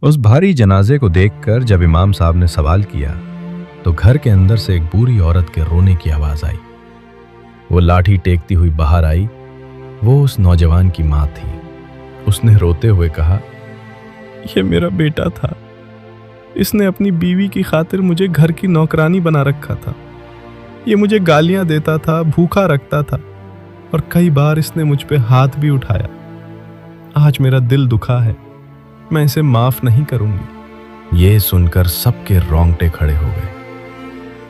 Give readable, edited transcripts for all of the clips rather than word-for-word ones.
उस भारी जनाजे को देखकर जब इमाम साहब ने सवाल किया तो घर के अंदर से एक बूढ़ी औरत के रोने की आवाज आई। वो लाठी टेकती हुई बाहर आई। वो उस नौजवान की माँ थी। उसने रोते हुए कहा, यह मेरा बेटा था। इसने अपनी बीवी की खातिर मुझे घर की नौकरानी बना रखा था। ये मुझे गालियां देता था, भूखा रखता था और कई बार इसने मुझ पे हाथ भी उठाया। आज मेरा दिल दुखा है, मैं इसे माफ नहीं करूंगी। ये सुनकर सबके रोंगटे खड़े हो गए।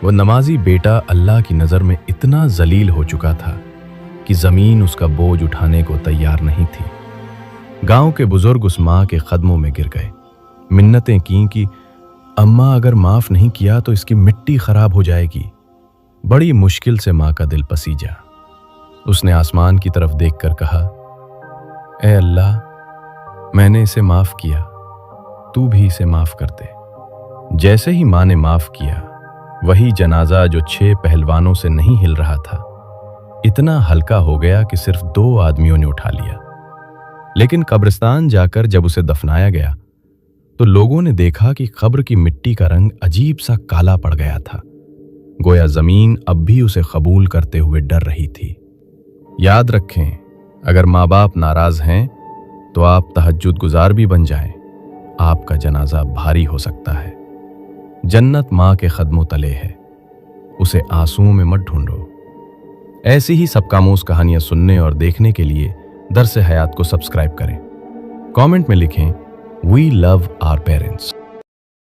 वो नमाजी बेटा अल्लाह की नज़र में इतना जलील हो चुका था कि ज़मीन उसका बोझ उठाने को तैयार नहीं थी। गांव के बुजुर्ग उस माँ के कदमों में गिर गए। मिन्नतें की कि अम्मा अगर माफ नहीं किया तो इसकी मिट्टी खराब हो जाएगी। बड़ी मुश्किल से माँ का दिल पसीजा। उसने आसमान की तरफ देखकर कहा, ए अल्लाह, मैंने इसे माफ किया, तू भी इसे माफ कर दे। जैसे ही माँ ने माफ किया, वही जनाजा जो 6 पहलवानों से नहीं हिल रहा था, इतना हल्का हो गया कि सिर्फ 2 आदमियों ने उठा लिया। लेकिन कब्रिस्तान जाकर जब उसे दफनाया गया तो लोगों ने देखा कि कब्र की मिट्टी का रंग अजीब सा काला पड़ गया था। गोया जमीन अब भी उसे कबूल करते हुए डर रही थी। याद रखें, अगर माँ बाप नाराज हैं तो आप तहज्जुद गुजार भी बन जाएं, आपका जनाजा भारी हो सकता है। जन्नत माँ के कदमों तले है, उसे आंसुओं में मत ढूंढो। ऐसी ही सबकामोस कहानियां सुनने और देखने के लिए दर्स हयात को सब्सक्राइब करें। कमेंट में लिखें, वी लव आवर पेरेंट्स।